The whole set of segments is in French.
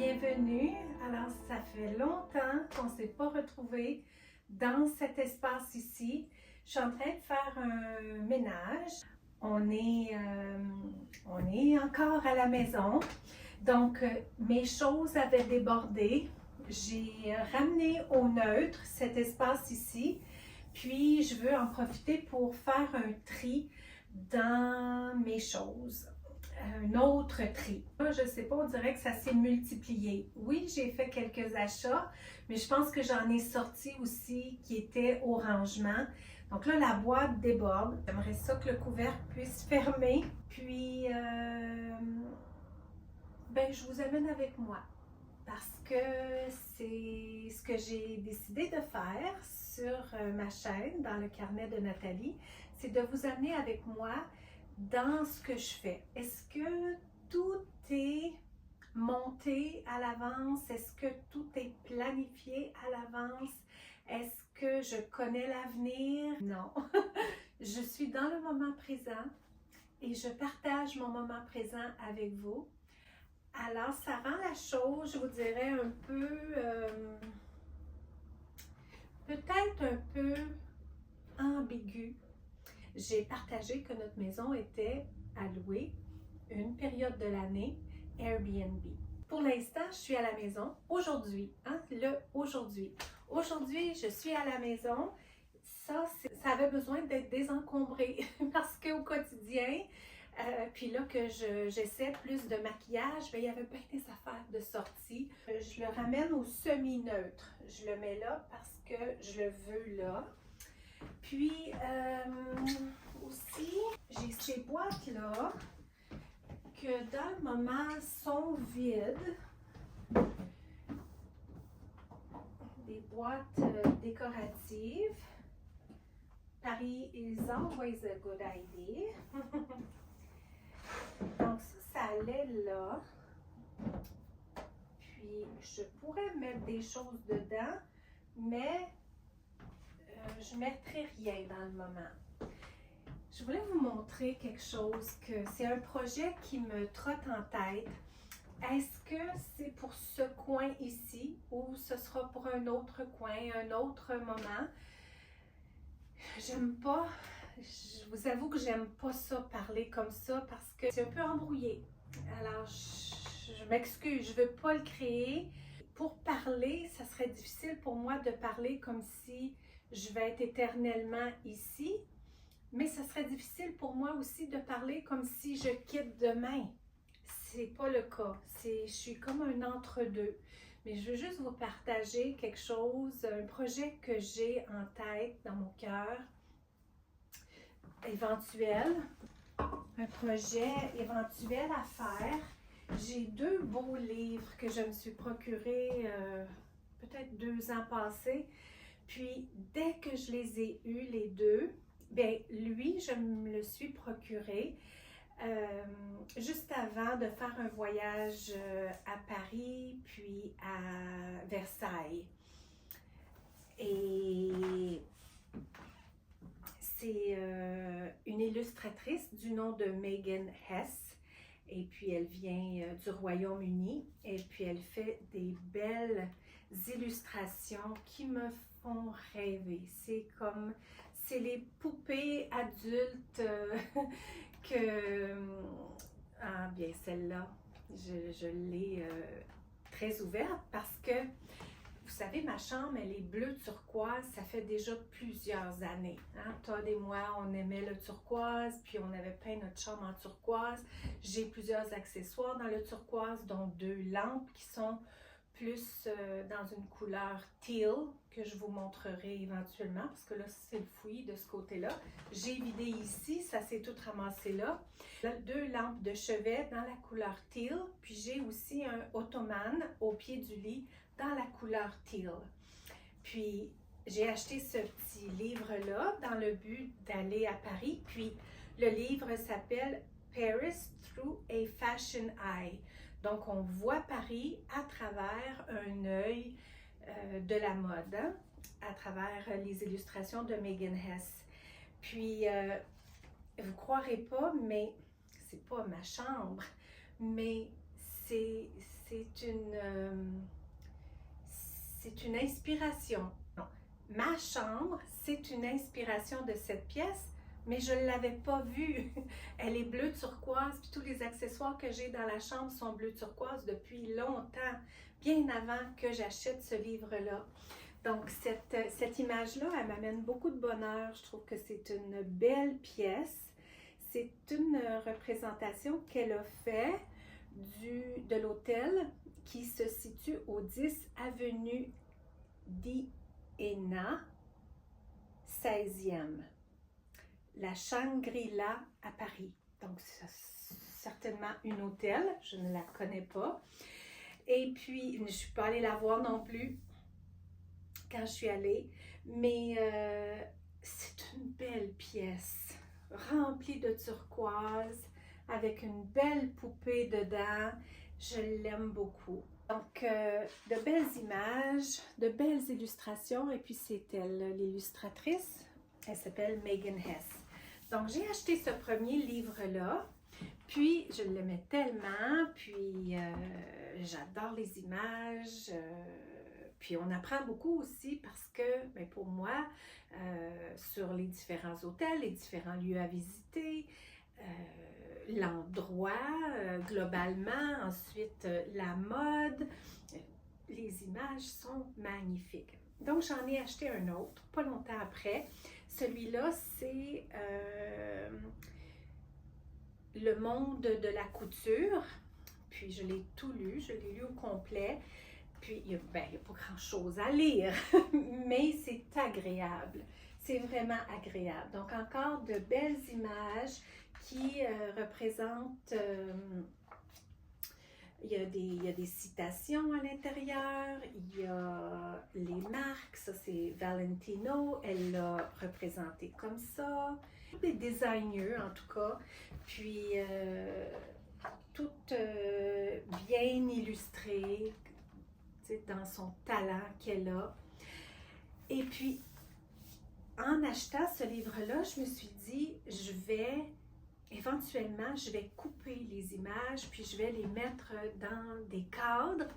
bienvenue. Alors, ça fait longtemps qu'on ne s'est pas retrouvés dans cet espace ici. Je suis en train de faire un ménage. On est encore à la maison. Donc, mes choses avaient débordé. J'ai ramené au neutre cet espace ici. Puis, je veux en profiter pour faire un tri dans mes choses. Un autre tri. Je ne sais pas, on dirait que ça s'est multiplié. Oui, j'ai fait quelques achats, mais je pense que j'en ai sorti aussi qui étaient au rangement. Donc là, la boîte déborde. J'aimerais ça que le couvercle puisse fermer. Puis, je vous amène avec moi parce que c'est ce que j'ai décidé de faire sur ma chaîne, dans le carnet de Nathalie, c'est de vous amener avec moi dans ce que je fais. Est-ce que tout est monté à l'avance? Est-ce que tout est planifié à l'avance? Est-ce que je connais l'avenir? Non. Je suis dans le moment présent et je partage mon moment présent avec vous. Alors, ça rend la chose, je vous dirais, un peu, peut-être un peu ambiguë. J'ai partagé que notre maison était à louer une période de l'année Airbnb. Pour l'instant, je suis à la maison aujourd'hui, aujourd'hui. Aujourd'hui, je suis à la maison. Ça avait besoin d'être désencombré parce qu'au quotidien, puis là que j'essaie plus de maquillage, il y avait bien des affaires de sortie. Je le ramène au semi-neutre. Je le mets là parce que je le veux là. Puis aussi, j'ai ces boîtes-là que dans le moment sont vides. Des boîtes décoratives. Paris is always a good idea. Donc ça allait là. Puis je pourrais mettre des choses dedans, mais je ne mettrai rien dans le moment. Je voulais vous montrer quelque chose que c'est un projet qui me trotte en tête. Est-ce que c'est pour ce coin ici ou ce sera pour un autre coin, un autre moment? J'aime pas, je vous avoue que j'aime pas ça parler comme ça parce que c'est un peu embrouillé. Alors, je m'excuse, je veux pas le créer. Pour parler, ça serait difficile pour moi de parler comme si je vais être éternellement ici, mais ça serait difficile pour moi aussi de parler comme si je quitte demain. C'est pas le cas. Je suis comme un entre-deux. Mais je veux juste vous partager quelque chose, un projet que j'ai en tête, dans mon cœur, éventuel. Un projet éventuel à faire. J'ai deux beaux livres que je me suis procurés peut-être 2 ans passés. Puis, dès que je les ai eus, les deux, lui, je me le suis procuré juste avant de faire un voyage à Paris, puis à Versailles. Et c'est une illustratrice du nom de Megan Hess. Et puis, elle vient du Royaume-Uni. Et puis, elle fait des belles illustrations qui me font rêver. C'est les poupées adultes que... Ah, bien, celle-là, je l'ai très ouverte parce que, vous savez, ma chambre, elle est bleue turquoise, ça fait déjà plusieurs années. Hein? Todd et moi, on aimait le turquoise, puis on avait peint notre chambre en turquoise. J'ai plusieurs accessoires dans le turquoise, dont 2 lampes qui sont plus dans une couleur teal, que je vous montrerai éventuellement, parce que là, c'est le fouillis de ce côté-là. J'ai vidé ici, ça s'est tout ramassé là. 2 lampes de chevet dans la couleur teal, puis j'ai aussi un ottomane au pied du lit dans la couleur teal. Puis, j'ai acheté ce petit livre-là dans le but d'aller à Paris, puis le livre s'appelle Paris Through a Fashion Eye. Donc, on voit Paris à travers un œil de la mode, hein, à travers les illustrations de Megan Hess. Puis, vous croirez pas, mais c'est pas ma chambre, mais c'est c'est une inspiration. Non. Ma chambre, c'est une inspiration de cette pièce, mais je ne l'avais pas vue. Elle est bleu turquoise, puis tous les accessoires que j'ai dans la chambre sont bleu turquoise depuis longtemps, bien avant que j'achète ce livre-là. Donc, cette image-là, elle m'amène beaucoup de bonheur. Je trouve que c'est une belle pièce. C'est une représentation qu'elle a fait de l'hôtel qui se situe au 10 avenue d'Iéna, 16e. La Shangri-La à Paris. Donc, c'est certainement une hôtel. Je ne la connais pas. Et puis, je ne suis pas allée la voir non plus quand je suis allée, mais c'est une belle pièce, remplie de turquoise, avec une belle poupée dedans. Je l'aime beaucoup. Donc, de belles images, de belles illustrations, et puis c'est elle, l'illustratrice. Elle s'appelle Megan Hess. Donc, j'ai acheté ce premier livre-là, puis je l'aimais tellement, puis j'adore les images. Puis on apprend beaucoup aussi parce que, bien pour moi, sur les différents hôtels, les différents lieux à visiter, l'endroit globalement, ensuite la mode, les images sont magnifiques. Donc j'en ai acheté un autre, pas longtemps après. Celui-là, c'est Le monde de la couture. Puis je l'ai tout lu, je l'ai lu au complet. Puis, il n'y a pas grand-chose à lire, mais c'est agréable. C'est vraiment agréable. Donc, encore de belles images qui représentent... il y a des citations à l'intérieur, il y a les marques, ça c'est Valentino, elle l'a représenté comme ça. Des designers en tout cas, puis toutes bien illustrées, dans son talent qu'elle a. Et puis, en achetant ce livre-là, je me suis dit, éventuellement, je vais couper les images, puis je vais les mettre dans des cadres.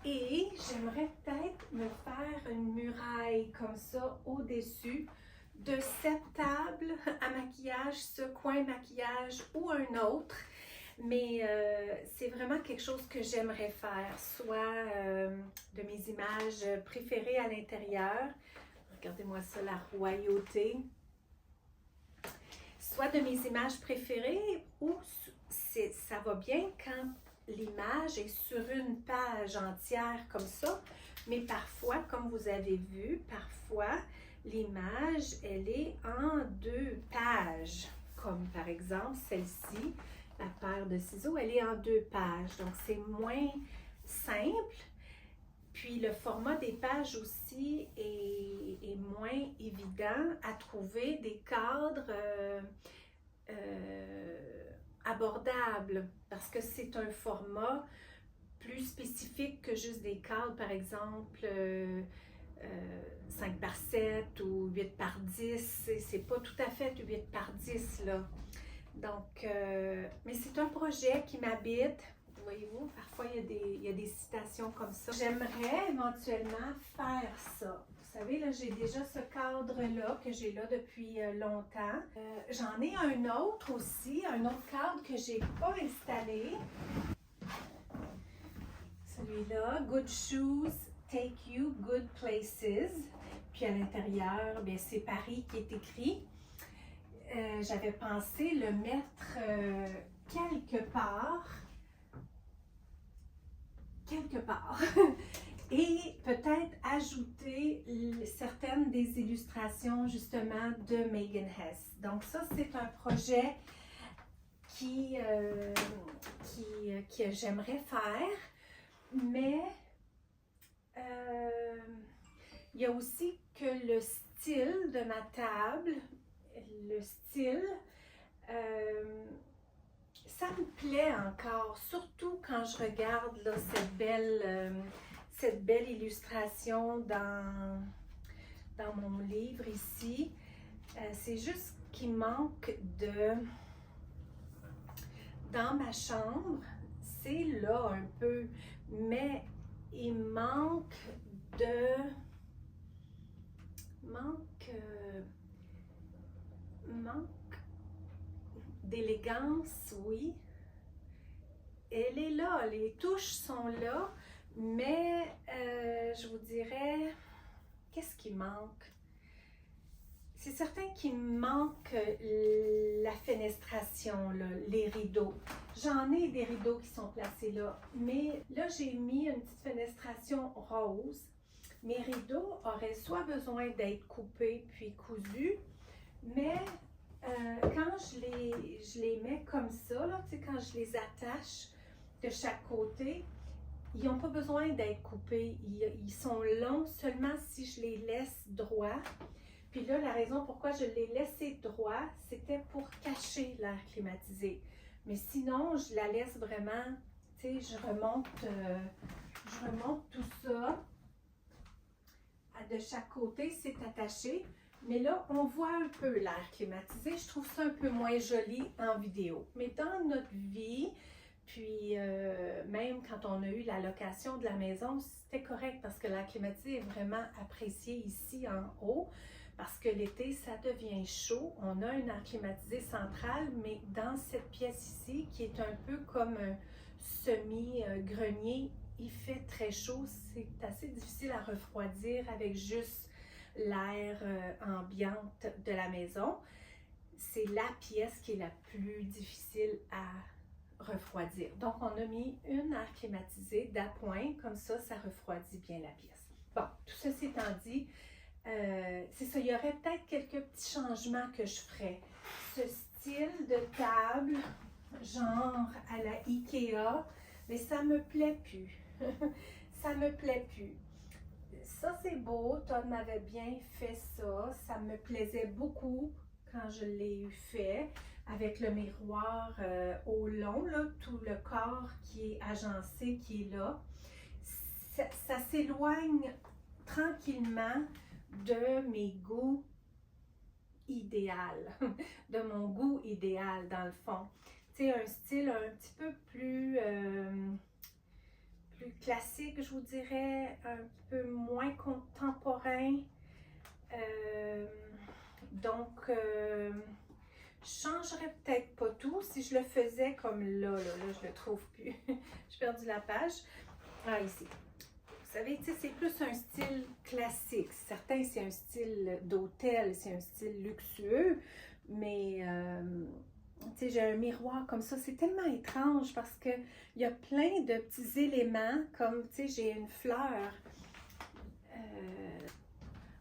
Et j'aimerais peut-être me faire une muraille comme ça au-dessus de cette table à maquillage, ce coin maquillage ou un autre. Mais c'est vraiment quelque chose que j'aimerais faire, soit de mes images préférées à l'intérieur. Regardez-moi ça, la royauté. Soit de mes images préférées ou ça va bien quand l'image est sur une page entière comme ça. Mais parfois, comme vous avez vu, parfois l'image, elle est en 2 pages. Comme par exemple celle-ci. La paire de ciseaux, elle est en 2 pages, donc c'est moins simple. Puis le format des pages aussi est moins évident à trouver des cadres abordables parce que c'est un format plus spécifique que juste des cadres, par exemple 5 par 7 ou 8 par 10. C'est pas tout à fait 8 par 10 là. Donc, mais c'est un projet qui m'habite. Voyez-vous, parfois il y a des citations comme ça. J'aimerais éventuellement faire ça. Vous savez, là, j'ai déjà ce cadre-là que j'ai là depuis longtemps. J'en ai un autre aussi, un autre cadre que j'ai pas installé. Celui-là, Good Shoes Take You Good Places. Puis à l'intérieur, bien, c'est Paris qui est écrit. J'avais pensé le mettre quelque part, et peut-être ajouter certaines des illustrations justement de Megan Hess. Donc ça, c'est un projet que j'aimerais faire, mais il y a aussi que le style de ma table, le style, ça me plaît encore, surtout quand je regarde là, cette belle illustration dans mon livre ici. C'est juste qu'il manque dans ma chambre, c'est là un peu, mais il manque de... manque d'élégance, oui. Elle est là, les touches sont là, mais je vous dirais, qu'est-ce qui manque? C'est certain qu'il manque la fenestration, là, les rideaux. J'en ai des rideaux qui sont placés là, mais là j'ai mis une petite fenestration rose. Mes rideaux auraient soit besoin d'être coupés puis cousus, mais quand je les mets comme ça, là, quand je les attache de chaque côté, ils n'ont pas besoin d'être coupés. Ils sont longs seulement si je les laisse droits. Puis là, la raison pourquoi je l'ai laissé droit, c'était pour cacher l'air climatisé. Mais sinon, je la laisse vraiment, tu sais, je remonte tout ça. De chaque côté, c'est attaché. Mais là, on voit un peu l'air climatisé. Je trouve ça un peu moins joli en vidéo. Mais dans notre vie, puis même quand on a eu la location de la maison, c'était correct parce que l'air climatisé est vraiment apprécié ici en haut. Parce que l'été, ça devient chaud. On a un air climatisé central, mais dans cette pièce ici, qui est un peu comme un semi-grenier, il fait très chaud. C'est assez difficile à refroidir avec juste l'air ambiante de la maison. C'est la pièce qui est la plus difficile à refroidir. Donc, on a mis une air climatisée d'appoint. Comme ça refroidit bien la pièce. Bon, tout ceci étant dit, c'est ça, il y aurait peut-être quelques petits changements que je ferais. Ce style de table, genre à la Ikea, mais ça me plaît plus. Ça me plaît plus. Ça, c'est beau. Todd m'avait bien fait ça. Ça me plaisait beaucoup quand je l'ai fait avec le miroir au long, là, tout le corps qui est agencé, qui est là. Ça s'éloigne tranquillement de mes goûts idéal, de mon goût idéal dans le fond. Tu sais, un style un petit peu plus classique, je vous dirais, un peu moins contemporain. Donc, je changerais peut-être pas tout si je le faisais comme là, je le trouve plus. J'ai perdu la page. Ah, ici. Vous savez, tu sais, c'est plus un style classique. Certains, c'est un style d'hôtel, c'est un style luxueux, mais tu sais, j'ai un miroir comme ça. C'est tellement étrange parce que il y a plein de petits éléments, comme, tu sais, j'ai une fleur.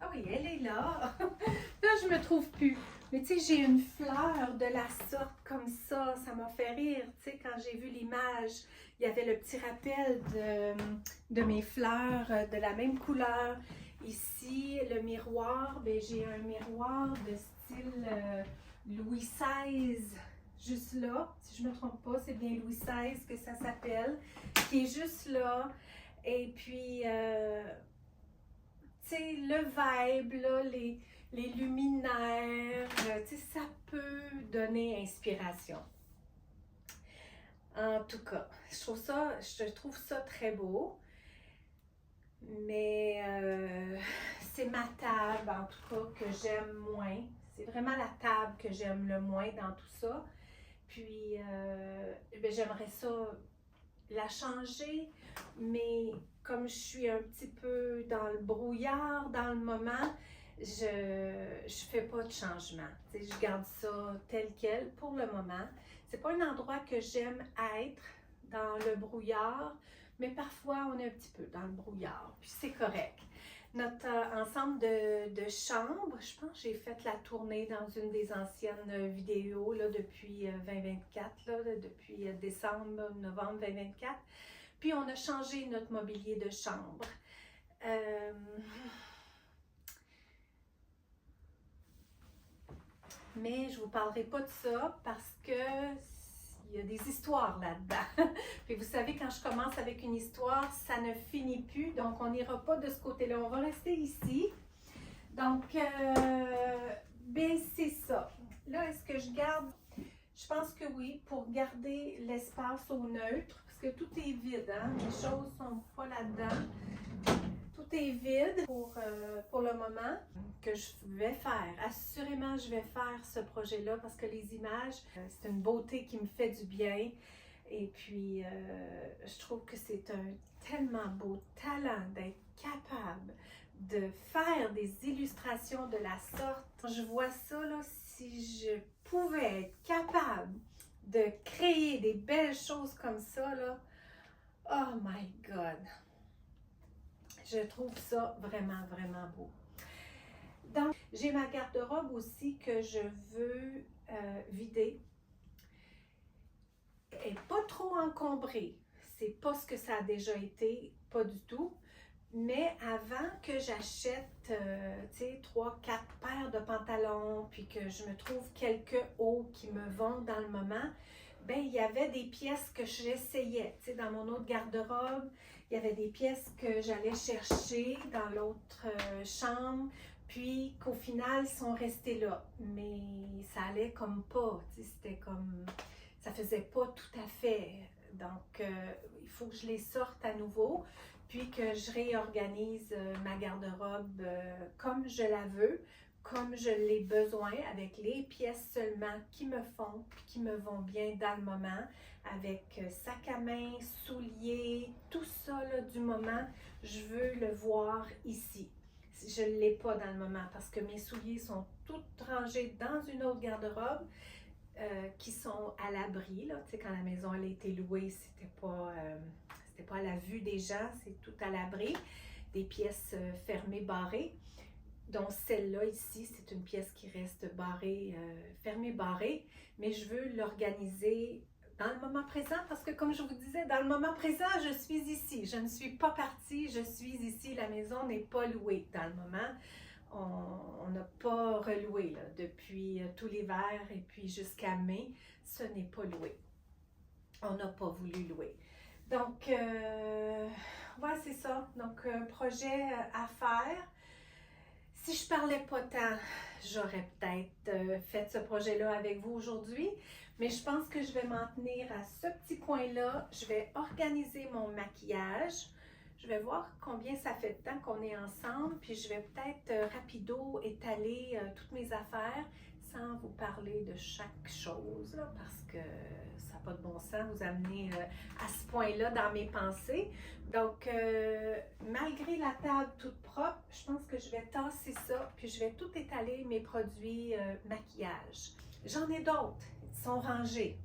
Ah oui, elle est là. Là, je me trouve plus. Mais tu sais, j'ai une fleur de la sorte comme ça m'a fait rire. Tu sais, quand j'ai vu l'image, il y avait le petit rappel de mes fleurs de la même couleur. Ici, le miroir, ben, j'ai un miroir de style Louis XVI, juste là. Si je ne me trompe pas, c'est bien Louis XVI que ça s'appelle, qui est juste là. Et puis, tu sais, le vibe, là, les luminaires, tu sais, ça peut donner inspiration. En tout cas, je trouve ça très beau. Mais c'est ma table, en tout cas, que j'aime moins. C'est vraiment la table que j'aime le moins dans tout ça. Puis, ben, j'aimerais ça la changer, mais comme je suis un petit peu dans le brouillard dans le moment, je fais pas de changement. T'sais, je garde ça tel quel pour le moment. C'est pas un endroit que j'aime être dans le brouillard, mais parfois on est un petit peu dans le brouillard, puis c'est correct. Notre ensemble de chambres, je pense que j'ai fait la tournée dans une des anciennes vidéos là, depuis 2024, là, depuis décembre, novembre 2024. Puis on a changé notre mobilier de chambre. Mais je ne vous parlerai pas de ça parce que il y a des histoires là-dedans. Puis vous savez, quand je commence avec une histoire, ça ne finit plus. Donc, on n'ira pas de ce côté-là. On va rester ici. Donc, ben c'est ça. Là, est-ce que je garde? Je pense que oui, pour garder l'espace au neutre. que tout est vide, hein? Les choses sont pas là-dedans. Tout est vide pour le moment que je vais faire. Assurément, je vais faire ce projet-là parce que les images, c'est une beauté qui me fait du bien. Et puis, je trouve que c'est un tellement beau talent d'être capable de faire des illustrations de la sorte. Je vois ça, là, si je pouvais être capable de créer des belles choses comme ça, là, oh my God! Je trouve ça vraiment, vraiment beau. Donc, j'ai ma garde-robe aussi que je veux vider. Elle n'est pas trop encombrée. C'est pas ce que ça a déjà été, pas du tout. Mais avant que j'achète, 3, 4 paires de pantalons, puis que je me trouve quelques hauts qui me vont dans le moment, ben il y avait des pièces que j'essayais. Dans mon autre garde-robe, il y avait des pièces que j'allais chercher dans l'autre chambre, puis qu'au final, sont restées là. Mais ça allait comme pas, c'était comme... ça faisait pas tout à fait. Donc, il faut que je les sorte à nouveau, puis que je réorganise ma garde-robe comme je la veux, comme je l'ai besoin, avec les pièces seulement qui me font, puis qui me vont bien dans le moment, avec sac à main, souliers, tout ça là, du moment, je veux le voir ici. Je ne l'ai pas dans le moment parce que mes souliers sont tous rangés dans une autre garde-robe. Qui sont à l'abri, là, tu sais, quand la maison elle a été louée, c'était pas à la vue des gens, c'est tout à l'abri, des pièces fermées, barrées, dont celle-là ici, c'est une pièce qui reste barrée, fermée, barrée, mais je veux l'organiser dans le moment présent, parce que comme je vous disais, dans le moment présent, je suis ici, je ne suis pas partie, je suis ici, la maison n'est pas louée dans le moment. On n'a pas reloué là, depuis tout l'hiver et puis jusqu'à mai, ce n'est pas loué. On n'a pas voulu louer. Donc, voilà, c'est ça. Donc, un projet à faire. Si je parlais pas tant, j'aurais peut-être fait ce projet-là avec vous aujourd'hui, mais je pense que je vais m'en tenir à ce petit point-là. Je vais organiser mon maquillage. Je vais voir combien ça fait de temps qu'on est ensemble, puis je vais peut-être rapido étaler toutes mes affaires sans vous parler de chaque chose, là, parce que ça n'a pas de bon sens vous amener à ce point-là dans mes pensées. Donc, malgré la table toute propre, je pense que je vais tasser ça, puis je vais tout étaler mes produits maquillage. J'en ai d'autres, ils sont rangés,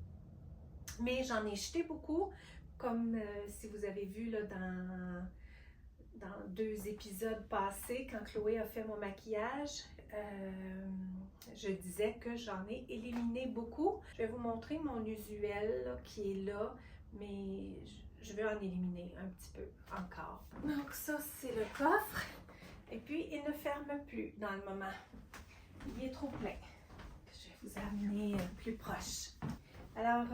mais j'en ai jeté beaucoup. Comme si vous avez vu là, dans 2 épisodes passés, quand Chloé a fait mon maquillage, je disais que j'en ai éliminé beaucoup. Je vais vous montrer mon usuel là, qui est là, mais je vais en éliminer un petit peu encore. Donc ça, c'est le coffre. Et puis, il ne ferme plus dans le moment. Il est trop plein. Je vais vous amener plus proche. Alors,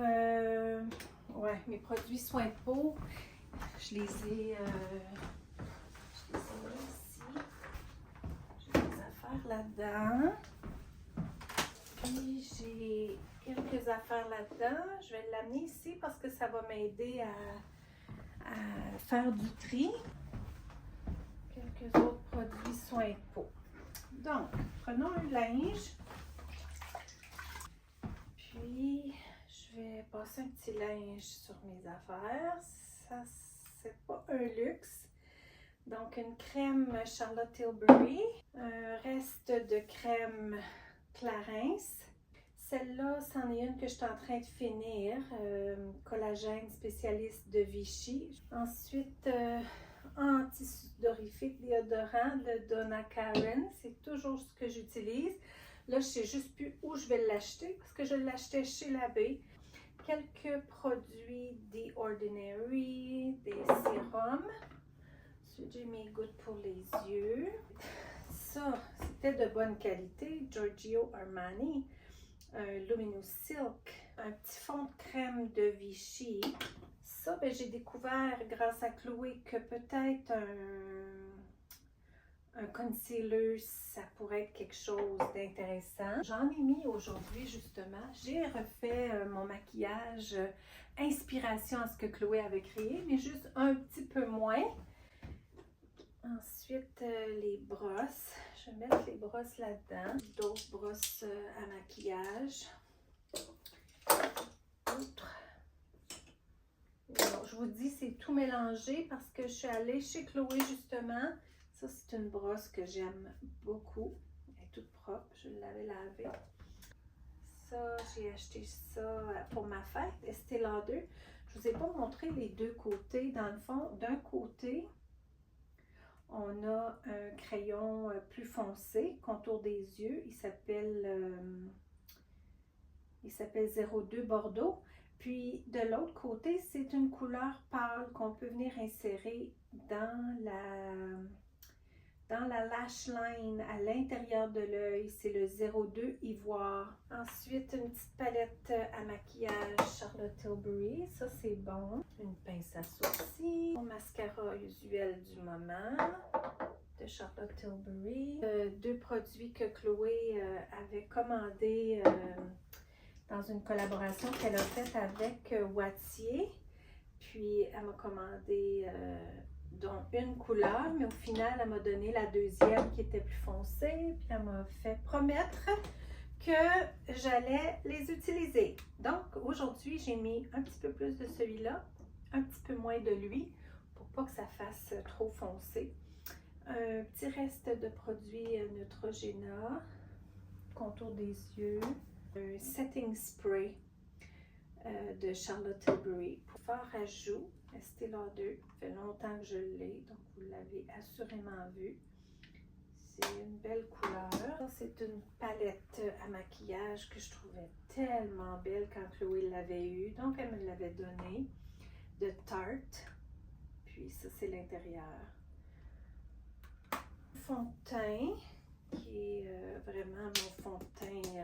ouais, mes produits soins de peau, je les ai là ici. J'ai des affaires là-dedans. Puis, j'ai quelques affaires là-dedans. Je vais l'amener ici parce que ça va m'aider à faire du tri. Quelques autres produits soins de peau. Donc, prenons un linge. Puis, je vais passer un petit linge sur mes affaires. Ça, c'est pas un luxe. Donc, une crème Charlotte Tilbury. Un reste de crème Clarins. Celle-là, c'en est une que je suis en train de finir. Collagène spécialiste de Vichy. Ensuite, anti-sudorifique déodorant de Donna Karan. C'est toujours ce que j'utilise. Là, je ne sais juste plus où je vais l'acheter parce que je l'achetais chez Labbé. Quelques produits The Ordinary, des sérums. Ensuite, j'ai mes gouttes pour les yeux. Ça, c'était de bonne qualité. Giorgio Armani. Un Luminous Silk. Un petit fond de crème de Vichy. Ça, ben, j'ai découvert grâce à Chloé que peut-être un concealer, ça pourrait être quelque chose d'intéressant. J'en ai mis aujourd'hui justement. J'ai refait mon maquillage inspiration à ce que Chloé avait créé, mais juste un petit peu moins. Ensuite, les brosses. Je vais mettre les brosses là-dedans. D'autres brosses à maquillage. Autre. Alors, je vous dis, c'est tout mélangé parce que je suis allée chez Chloé justement. Ça, c'est une brosse que j'aime beaucoup. Elle est toute propre. Je l'avais lavée. Ça, j'ai acheté ça pour ma fête, Estée Lauder. Je ne vous ai pas montré les deux côtés. Dans le fond, d'un côté, on a un crayon plus foncé, contour des yeux. Il s'appelle 02 Bordeaux. Puis de l'autre côté, c'est une couleur pâle qu'on peut venir insérer dans la lash line à l'intérieur de l'œil. C'est le 02 Ivoire. Ensuite, une petite palette à maquillage Charlotte Tilbury. Ça, c'est bon. Une pince à sourcils. Mon mascara usuel du moment de Charlotte Tilbury. Deux produits que Chloé avait commandés dans une collaboration qu'elle a faite avec Wattier. Puis, elle m'a commandé dont une couleur, mais au final, elle m'a donné la deuxième qui était plus foncée. Puis, elle m'a fait promettre que j'allais les utiliser. Donc, aujourd'hui, j'ai mis un petit peu plus de celui-là, un petit peu moins de lui, pour pas que ça fasse trop foncé. Un petit reste de produit Neutrogena, contour des yeux. Un setting spray de Charlotte Tilbury pour fard à joues, Estée Lauder. Ça fait longtemps que je l'ai, donc vous l'avez assurément vu. C'est une belle couleur. C'est une palette à maquillage que je trouvais tellement belle quand Chloé l'avait eue, donc elle me l'avait donnée, de Tarte. Puis ça, c'est l'intérieur. Fond de teint, qui est vraiment mon fond de teint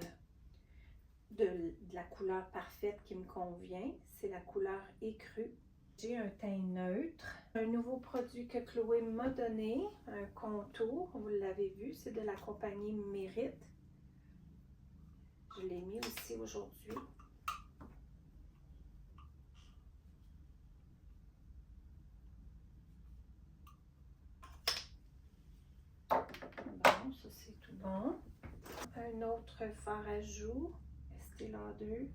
de la couleur parfaite qui me convient. C'est la couleur écrue. J'ai un teint neutre. Un nouveau produit que Chloé m'a donné, un contour, vous l'avez vu, c'est de la compagnie Mérite. Je l'ai mis aussi aujourd'hui. Bon, ça c'est tout bon. Un autre fard à joues, Estée Lauder.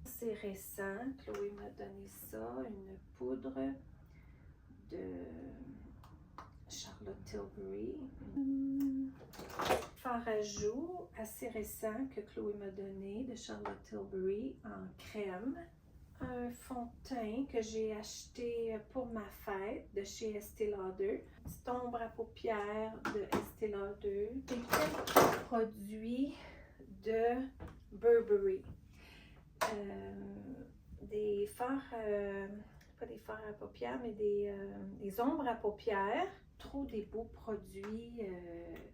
C'est récent, Chloé m'a donné ça, une poudre de Charlotte Tilbury. Fard à joues assez récent que Chloé m'a donné de Charlotte Tilbury en crème. Un fond de teint que j'ai acheté pour ma fête de chez Estée Lauder. Petite ombre à paupières de Estée Lauder. J'ai quelques produits de Burberry. Des fards, pas des fards à paupières, mais des ombres à paupières. Trop des beaux produits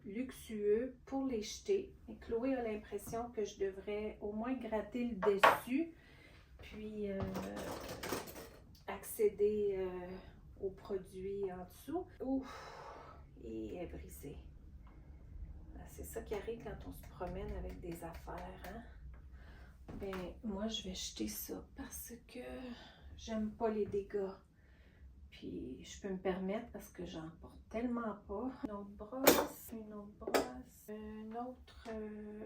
luxueux pour les jeter. Et Chloé a l'impression que je devrais au moins gratter le dessus, puis accéder aux produits en dessous. Ouf! Et elle est brisée. C'est ça qui arrive quand on se promène avec des affaires, hein? Ben, moi, je vais jeter ça parce que j'aime pas les dégâts. Puis, je peux me permettre parce que j'en porte tellement pas. Une autre brosse, un autre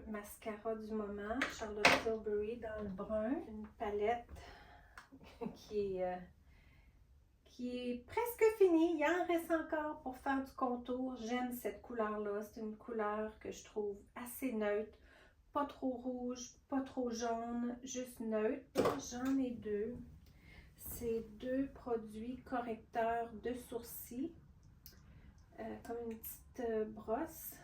mascara du moment, Charlotte Tilbury dans le brun. Une palette qui est presque finie. Il en reste encore pour faire du contour. J'aime cette couleur-là. C'est une couleur que je trouve assez neutre. Pas trop rouge, pas trop jaune, juste neutre. J'en ai deux. C'est deux produits correcteurs de sourcils. Comme une petite brosse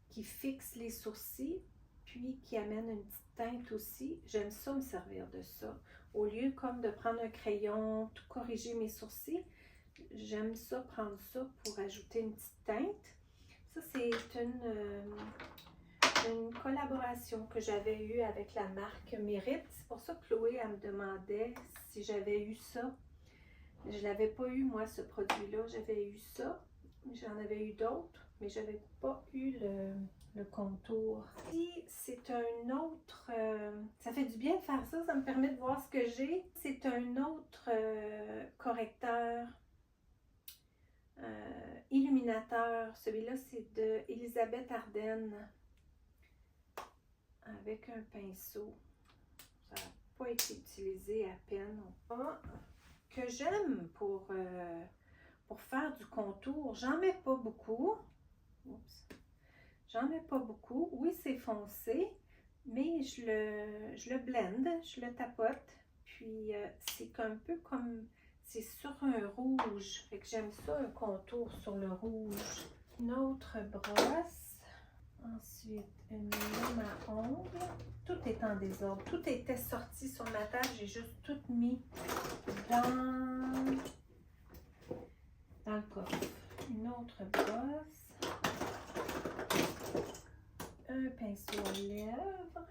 qui fixe les sourcils, puis qui amène une petite teinte aussi. J'aime ça me servir de ça. Au lieu comme de prendre un crayon, tout corriger mes sourcils, j'aime ça prendre ça pour ajouter une petite teinte. Ça, c'est une collaboration que j'avais eue avec la marque Mérite. C'est pour ça que Chloé, elle me demandait si j'avais eu ça. Je ne l'avais pas eu, moi, ce produit-là. J'avais eu ça. J'en avais eu d'autres, mais je n'avais pas eu le contour. Ici, c'est un autre... ça fait du bien de faire ça, ça me permet de voir ce que j'ai. C'est un autre correcteur, illuminateur. Celui-là, c'est de Elisabeth Arden, avec un pinceau. Ça n'a pas été utilisé à peine. Que j'aime pour faire du contour. J'en mets pas beaucoup. Oups. J'en mets pas beaucoup. Oui, c'est foncé, mais je le blende, je le tapote. Puis c'est un peu comme, c'est sur un rouge. Fait que j'aime ça, un contour sur le rouge. Une autre brosse. Ensuite, une lame à ongles. Tout est en désordre. Tout était sorti sur ma table. J'ai juste tout mis dans le coffre. Une autre brosse. Un pinceau à lèvres.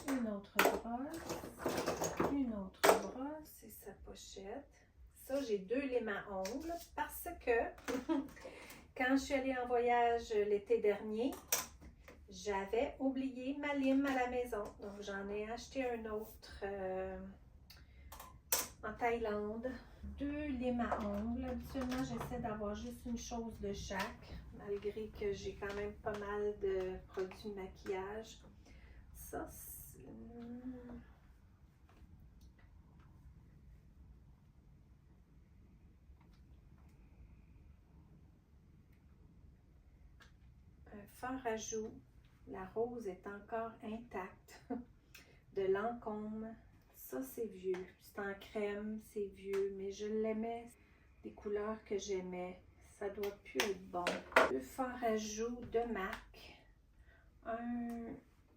Une autre brosse. Une autre brosse et sa pochette. Ça, j'ai 2 limes à ongles parce que quand je suis allée en voyage l'été dernier, j'avais oublié ma lime à la maison. Donc, j'en ai acheté un autre en Thaïlande. 2 limes à ongles. Habituellement, j'essaie d'avoir juste une chose de chaque, malgré que j'ai quand même pas mal de produits de maquillage. Ça, c'est... un fard à joues. La rose est encore intacte. De Lancôme. Ça, c'est vieux. C'est en crème, c'est vieux, mais je l'aimais. Des couleurs que j'aimais. Ça doit plus être bon. 2 fards à joues de MAC.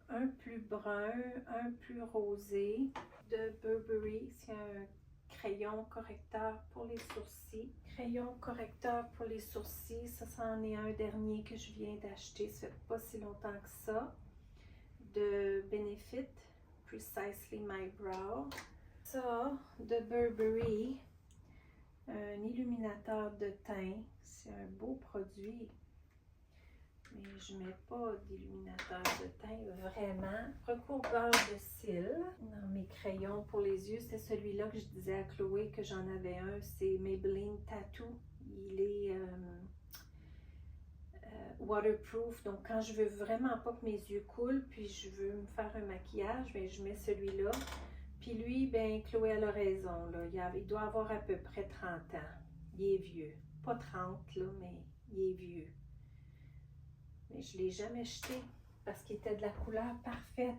Un plus brun, un plus rosé de Burberry. C'est un crayon correcteur pour les sourcils. Crayon correcteur pour les sourcils. Ça, c'en est un dernier que je viens d'acheter. Ça fait pas si longtemps que ça. De Benefit. Precisely My Brow. Ça, de Burberry, un illuminateur de teint. C'est un beau produit, mais je ne mets pas d'illuminateur de teint vraiment. Recouvreur de cils dans mes crayons pour les yeux. C'est celui-là que je disais à Chloé que j'en avais un. C'est Maybelline Tattoo. Il est waterproof, donc quand je veux vraiment pas que mes yeux coulent, puis je veux me faire un maquillage, bien, je mets celui-là. Puis lui, ben Chloé, elle a raison, là. Il doit avoir à peu près 30 ans. Il est vieux. Pas 30, là, mais il est vieux. Mais je ne l'ai jamais jeté parce qu'il était de la couleur parfaite.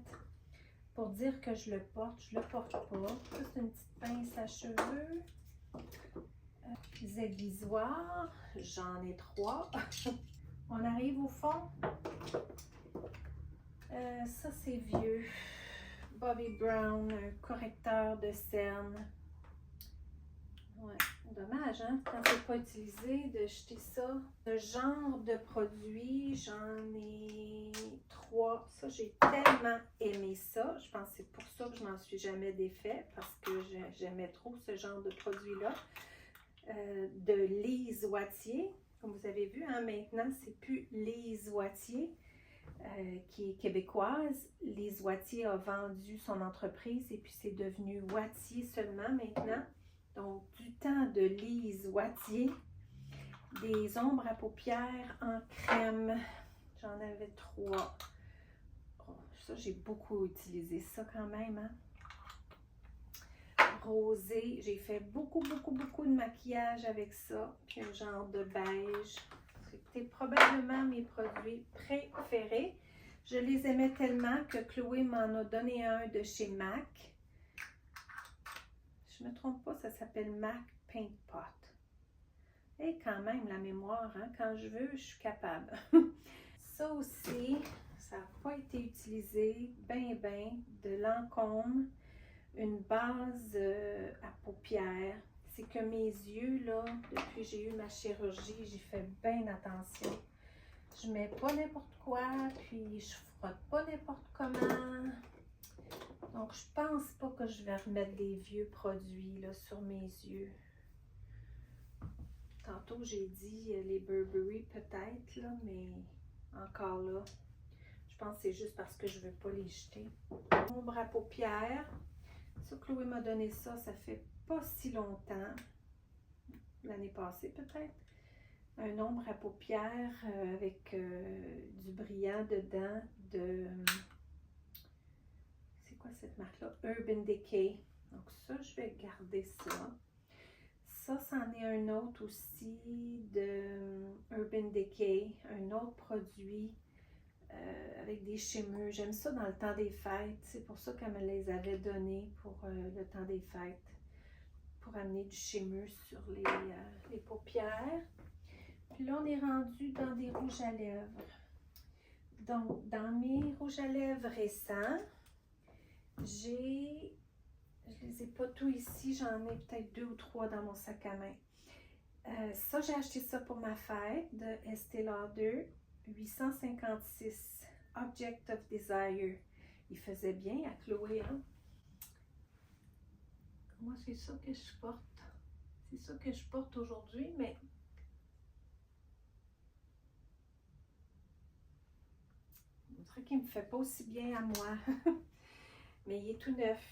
Pour dire que je le porte, je le porte pas. Juste une petite pince à cheveux. Les aiguisoirs, j'en ai 3. On arrive au fond. Ça, c'est vieux. Bobbi Brown, un correcteur de cernes. Ouais, dommage, hein, quand c'est pas utilisé, de jeter ça. Ce genre de produit, j'en ai 3. Ça, j'ai tellement aimé ça. Je pense que c'est pour ça que je m'en suis jamais défait, parce que j'aimais trop ce genre de produit-là. De Lise Wattier. Comme vous avez vu, hein, maintenant, c'est plus Lise Wattier qui est québécoise. Lise Wattier a vendu son entreprise et puis c'est devenu Wattier seulement maintenant. Donc, du temps de Lise Wattier, des ombres à paupières en crème. J'en avais 3. Oh, ça, j'ai beaucoup utilisé ça quand même, hein. Rosé, j'ai fait beaucoup de maquillage avec ça, puis un genre de beige. C'était probablement mes produits préférés. Je les aimais tellement que Chloé m'en a donné un de chez MAC. Je ne me trompe pas, ça s'appelle MAC Paint Pot. Et quand même, la mémoire, hein, quand je veux, je suis capable. Ça aussi, ça n'a pas été utilisé, ben, de Lancôme. Une base à paupières. C'est que mes yeux, là, depuis que j'ai eu ma chirurgie, j'ai fait bien attention. Je mets pas n'importe quoi, puis je frotte pas n'importe comment. Donc, je pense pas que je vais remettre des vieux produits là, sur mes yeux. Tantôt, j'ai dit les Burberry peut-être, là, mais encore là, je pense que c'est juste parce que je ne veux pas les jeter. Ombre à paupières. Ça, Chloé m'a donné ça, ça fait pas si longtemps. L'année passée peut-être. Un ombre à paupières avec du brillant dedans de... c'est quoi cette marque-là? Urban Decay. Donc ça, je vais garder ça. Ça, c'en est un autre aussi de Urban Decay. Un autre produit avec des shimmers. J'aime ça dans le temps des fêtes. C'est pour ça qu'elle me les avait donnés pour le temps des fêtes. Pour amener du shimmer sur les paupières. Puis là, on est rendu dans des rouges à lèvres. Donc, dans mes rouges à lèvres récents, je les ai pas tous ici, j'en ai peut-être 2 ou 3 dans mon sac à main. Ça, j'ai acheté ça pour ma fête de Estée Lauder, 856, Object of Desire. Il faisait bien à Chloé, hein? Moi, c'est ça que je porte. C'est ça que je porte aujourd'hui, mais un truc qui me fait pas aussi bien à moi. Mais il est tout neuf.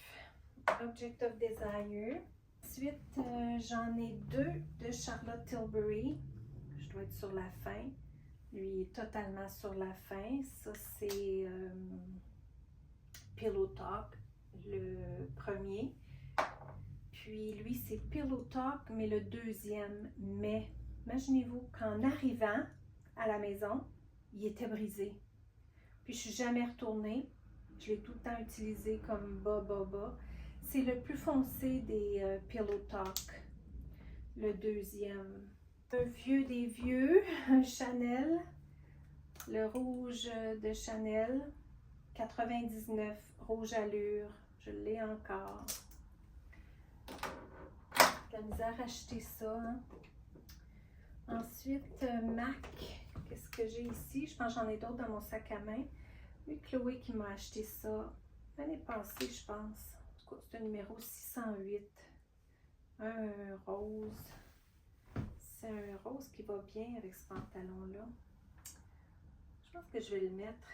Object of Desire. Ensuite, j'en ai 2 de Charlotte Tilbury. Je dois être sur la fin. Lui, il est totalement sur la fin. Ça, c'est Pillow Talk, le premier. Puis lui, c'est Pillow Talk, mais le deuxième. Mais imaginez-vous qu'en arrivant à la maison, il était brisé. Puis je suis jamais retournée. Je l'ai tout le temps utilisé comme bas. C'est le plus foncé des Pillow Talk. Le deuxième. Un vieux des vieux, un Chanel. Le rouge de Chanel. 99, rouge allure. Je l'ai encore. J'ai la misère à acheter ça. Hein? Ensuite, MAC. Qu'est-ce que j'ai ici? Je pense que j'en ai d'autres dans mon sac à main. Oui, Chloé qui m'a acheté ça l'année passée, je pense. En tout cas, c'est un numéro 608. Un rose. C'est un rose qui va bien avec ce pantalon-là. Je pense que je vais le mettre.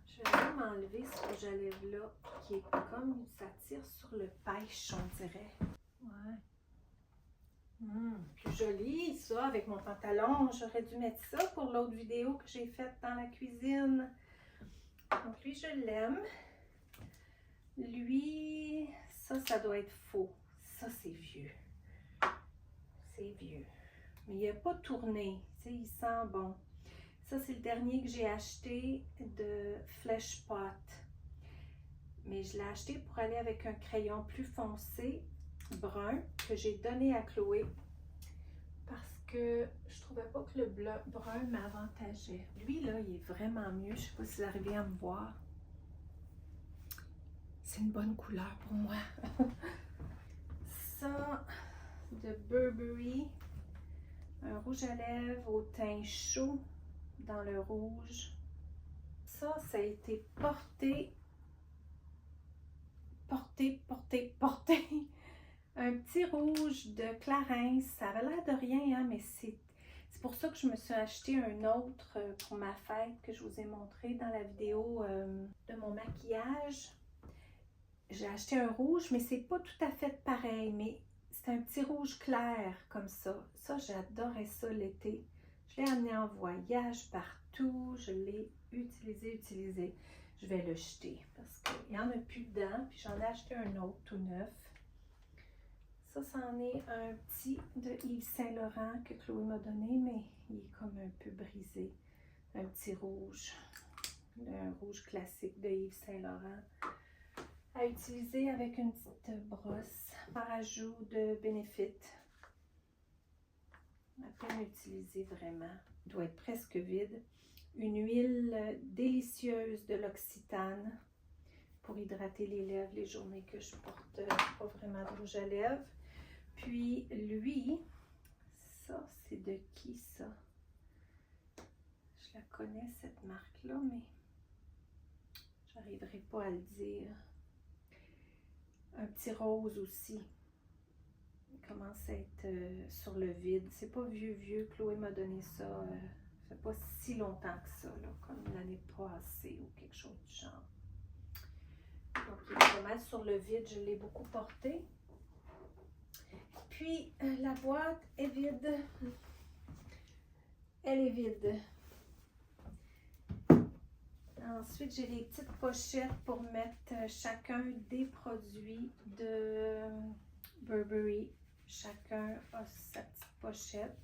Je vais même enlever ce rouge à lèvres-là qui est comme ça tire sur le pêche, on dirait. Ouais. Plus joli ça avec mon pantalon. J'aurais dû mettre ça pour l'autre vidéo que j'ai faite dans la cuisine. Donc lui, je l'aime. Lui, ça doit être faux. Ça, c'est vieux. C'est vieux. Mais il n'a pas tourné. Tu sais, il sent bon. Ça, c'est le dernier que j'ai acheté de Flesh Pot. Mais je l'ai acheté pour aller avec un crayon plus foncé, brun, que j'ai donné à Chloé. Parce que je trouvais pas que le brun m'avantageait. Lui, là, il est vraiment mieux. Je sais pas si vous arrivez à me voir. C'est une bonne couleur pour moi. Ça, de Burberry. Un rouge à lèvres au teint chaud dans le rouge. Ça a été porté. Un petit rouge de Clarins. Ça avait l'air de rien, hein, mais c'est pour ça que je me suis acheté un autre pour ma fête que je vous ai montré dans la vidéo de mon maquillage. J'ai acheté un rouge, mais c'est pas tout à fait pareil, mais c'est un petit rouge clair comme ça. Ça, j'adorais ça l'été. Je l'ai amené en voyage partout. Je l'ai utilisé. Je vais le jeter parce qu'il n'y en a plus dedans. Puis j'en ai acheté un autre tout neuf. Ça, c'en est un petit de Yves Saint Laurent que Chloé m'a donné, mais il est comme un peu brisé. Un petit rouge. Un rouge classique de Yves Saint Laurent. À utiliser avec une petite brosse par ajout de Benefit. À peine utilisé vraiment. Il doit être presque vide. Une huile délicieuse de l'Occitane pour hydrater les lèvres les journées que je porte pas vraiment de rouge à lèvres. Puis lui, ça c'est de qui ça? Je la connais cette marque-là, mais j'arriverai pas à le dire. Un petit rose aussi. Il commence à être sur le vide. C'est pas vieux. Chloé m'a donné ça. Ça fait pas si longtemps que ça, là, comme l'année passée ou quelque chose du genre. Donc, il est pas mal sur le vide. Je l'ai beaucoup porté. Puis, la boîte est vide. Elle est vide. Ensuite, j'ai les petites pochettes pour mettre chacun des produits de Burberry. Chacun a sa petite pochette.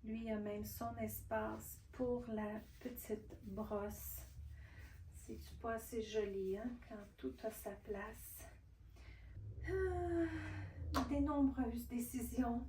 Lui a même son espace pour la petite brosse. C'est-tu pas assez joli, hein, quand tout a sa place? Des nombreuses décisions.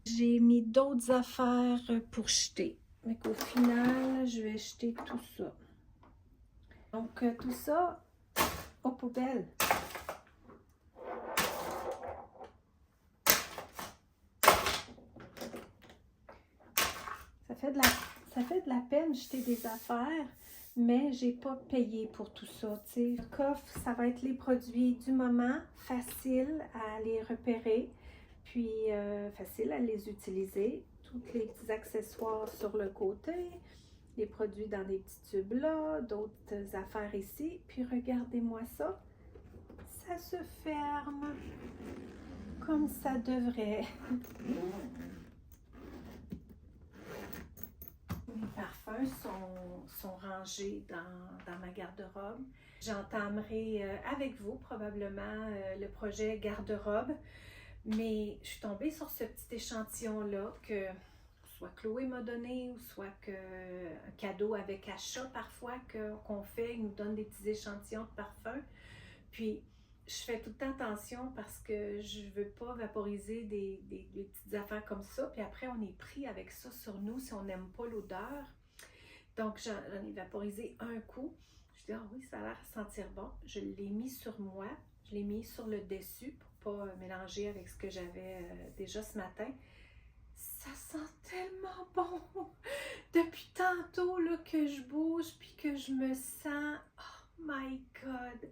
J'ai mis d'autres affaires pour jeter. Mais qu'au final, je vais jeter tout ça. Donc, tout ça aux poubelles. Ça fait de la peine jeter des affaires, mais j'ai pas payé pour tout ça. T'sais. Le coffre, ça va être les produits du moment, facile à les repérer, puis facile à les utiliser. Tous les petits accessoires sur le côté, les produits dans des petits tubes là, d'autres affaires ici. Puis regardez-moi ça, ça se ferme comme ça devrait. Mes parfums sont rangés dans ma garde-robe. J'entamerai avec vous probablement le projet garde-robe, mais je suis tombée sur ce petit échantillon-là que soit Chloé m'a donné ou soit un cadeau avec achat parfois qu'on fait, il nous donne des petits échantillons de parfums. Puis je fais tout le temps attention parce que je ne veux pas vaporiser des petites affaires comme ça. Puis après, on est pris avec ça sur nous si on n'aime pas l'odeur. Donc, j'en ai vaporisé un coup. Je dis, ah oui, ça a l'air à sentir bon. Je l'ai mis sur moi. Je l'ai mis sur le dessus pour ne pas mélanger avec ce que j'avais déjà ce matin. Ça sent tellement bon! Depuis tantôt là, que je bouge puis que je me sens... Oh my God!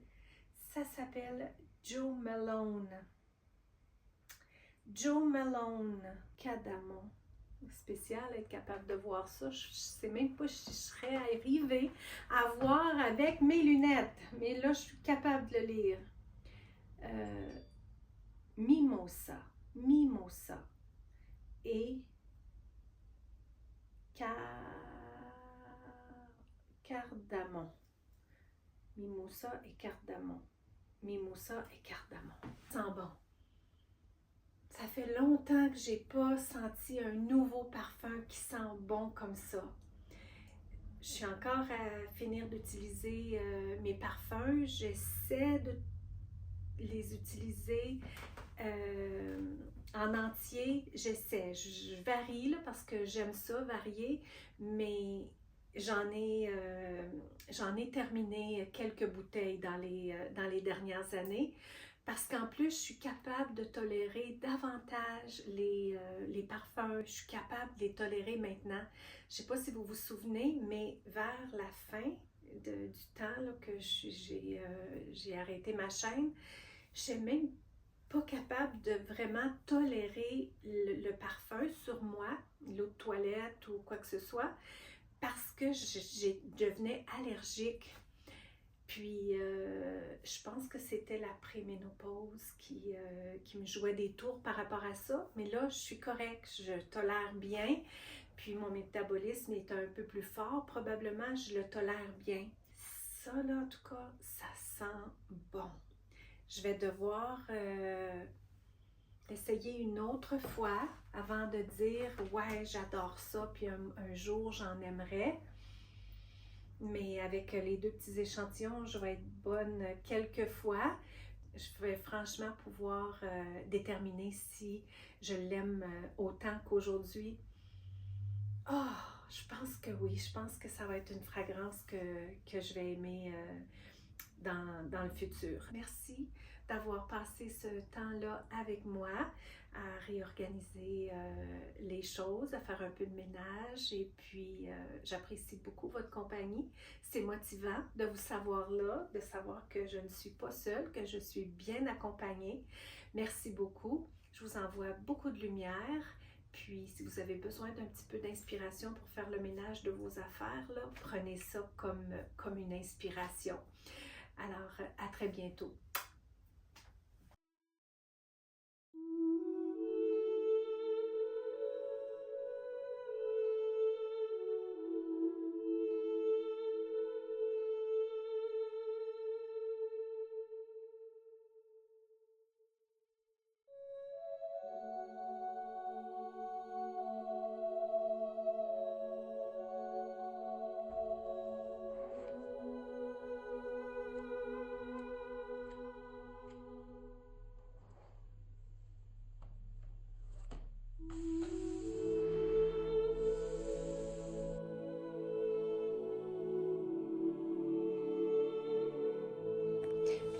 Ça s'appelle Jo Malone. Jo Malone, Cardamome. Spécial être capable de voir ça. Je ne sais même pas si je serais arrivée à voir avec mes lunettes. Mais là, je suis capable de le lire. Mimosa. Mimosa. Et cardamome. Mimosa et cardamome. Mimosa et cardamome. Ça sent bon. Ça fait longtemps que j'ai pas senti un nouveau parfum qui sent bon comme ça. Je suis encore à finir d'utiliser mes parfums. J'essaie de les utiliser en entier. J'essaie. Je varie là, parce que j'aime ça, varier, mais j'en ai terminé quelques bouteilles dans les dernières années. Parce qu'en plus, je suis capable de tolérer davantage les parfums. Je suis capable de les tolérer maintenant. Je ne sais pas si vous vous souvenez, mais vers la fin du temps là, que j'ai arrêté ma chaîne, je n'étais même pas capable de vraiment tolérer le parfum sur moi, l'eau de toilette ou quoi que ce soit, parce que je devenais allergique. Puis, je pense que c'était la préménopause qui me jouait des tours par rapport à ça. Mais là, je suis correcte, je tolère bien. Puis, mon métabolisme est un peu plus fort. Probablement, je le tolère bien. Ça, là, en tout cas, ça sent bon. Je vais devoir l'essayer une autre fois avant de dire « Ouais, j'adore ça, puis un jour, j'en aimerais. » Mais avec les deux petits échantillons, je vais être bonne quelques fois. Je vais franchement pouvoir déterminer si je l'aime autant qu'aujourd'hui. Oh, je pense que oui. Je pense que ça va être une fragrance que je vais aimer dans le futur. Merci d'avoir passé ce temps-là avec moi à réorganiser les choses, à faire un peu de ménage et puis j'apprécie beaucoup votre compagnie. C'est motivant de vous savoir là, de savoir que je ne suis pas seule, que je suis bien accompagnée. Merci beaucoup. Je vous envoie beaucoup de lumière. Puis, si vous avez besoin d'un petit peu d'inspiration pour faire le ménage de vos affaires, là, prenez ça comme une inspiration. Alors, à très bientôt.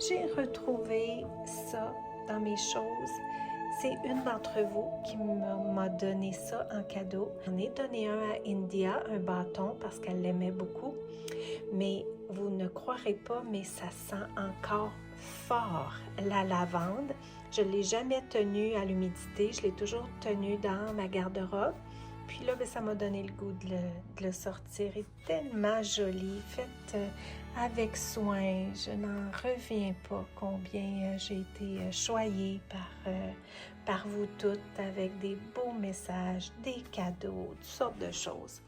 J'ai retrouvé ça dans mes choses. C'est une d'entre vous qui m'a donné ça en cadeau. J'en ai donné un à India, un bâton, parce qu'elle l'aimait beaucoup. Mais vous ne croirez pas, mais ça sent encore fort la lavande. Je ne l'ai jamais tenu à l'humidité, je l'ai toujours tenu dans ma garde-robe. Puis là, ça m'a donné le goût de le sortir. Il est tellement joli, fait avec soin. Je n'en reviens pas combien j'ai été choyée par vous toutes avec des beaux messages, des cadeaux, toutes sortes de choses.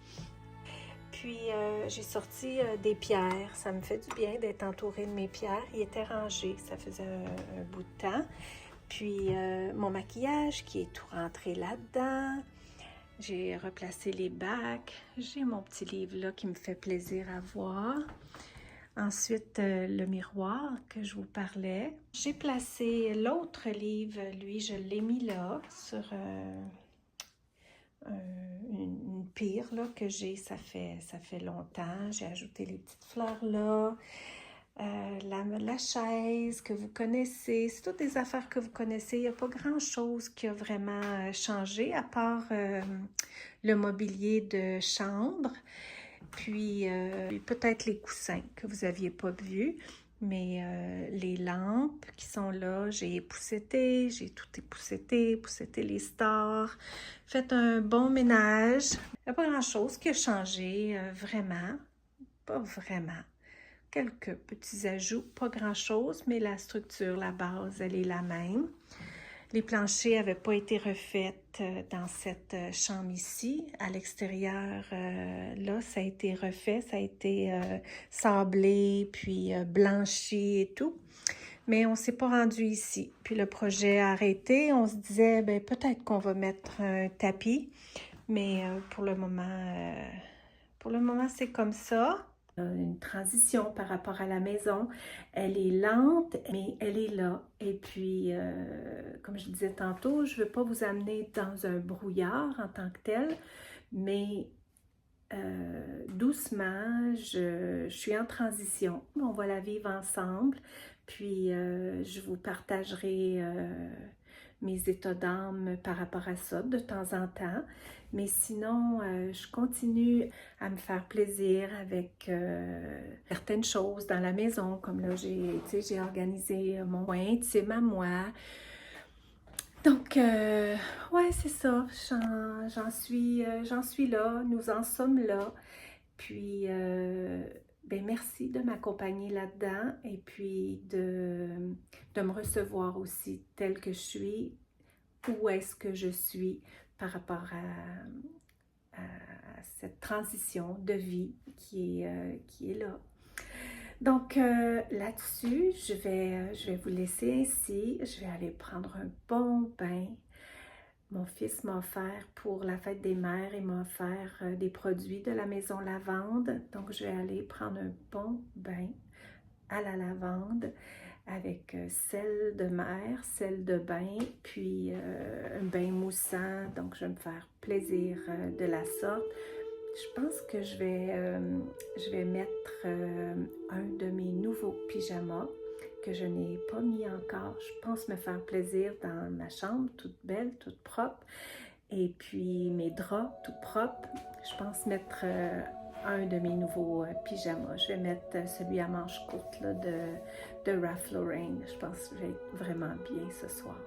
Puis j'ai sorti des pierres. Ça me fait du bien d'être entourée de mes pierres. Ils étaient rangés, ça faisait un bout de temps. Puis mon maquillage qui est tout rentré là-dedans. J'ai replacé les bacs. J'ai mon petit livre là qui me fait plaisir à voir. Ensuite, le miroir que je vous parlais. J'ai placé l'autre livre, lui, je l'ai mis là sur une pire là, que j'ai, ça fait longtemps. J'ai ajouté les petites fleurs là. La chaise que vous connaissez, c'est toutes des affaires que vous connaissez. Il n'y a pas grand-chose qui a vraiment changé à part le mobilier de chambre, puis peut-être les coussins que vous n'aviez pas vus, mais les lampes qui sont là, j'ai épousseté, j'ai tout épousseté les stars, fait un bon ménage. Il n'y a pas grand-chose qui a changé, vraiment, pas vraiment. Quelques petits ajouts, pas grand-chose, mais la structure, la base, elle est la même. Les planchers n'avaient pas été refaits dans cette chambre ici. À l'extérieur, là, ça a été refait, ça a été sablé, puis blanchi et tout. Mais on ne s'est pas rendu ici. Puis le projet a arrêté. On se disait, ben peut-être qu'on va mettre un tapis. Mais pour le moment, c'est comme ça. Une transition par rapport à la maison. Elle est lente, mais elle est là. Et puis, comme je disais tantôt, je ne veux pas vous amener dans un brouillard en tant que tel, mais doucement, je suis en transition. On va la vivre ensemble, puis je vous partagerai mes états d'âme par rapport à ça de temps en temps. Mais sinon, je continue à me faire plaisir avec certaines choses dans la maison, comme là, j'ai organisé mon coin intime à moi. Donc, ouais, c'est ça, j'en suis là, nous en sommes là. Puis, ben merci de m'accompagner là-dedans et puis de me recevoir aussi telle que je suis, où est-ce que je suis par rapport à cette transition de vie qui est là. Donc là-dessus, je vais vous laisser ainsi. Je vais aller prendre un bon bain. Mon fils m'a offert pour la fête des mères, il m'a offert des produits de la maison Lavande. Donc je vais aller prendre un bon bain à la lavande avec sel de mer, sel de bain, puis un bain moussant. Donc je vais me faire plaisir de la sorte. Je pense que je vais mettre un de mes nouveaux pyjamas que je n'ai pas mis encore. Je pense me faire plaisir dans ma chambre, toute belle, toute propre. Et puis mes draps, tout propres. Je pense mettre un de mes nouveaux pyjamas. Je vais mettre celui à manches courtes là, de Ralph Lauren. Je pense que je vais être vraiment bien ce soir.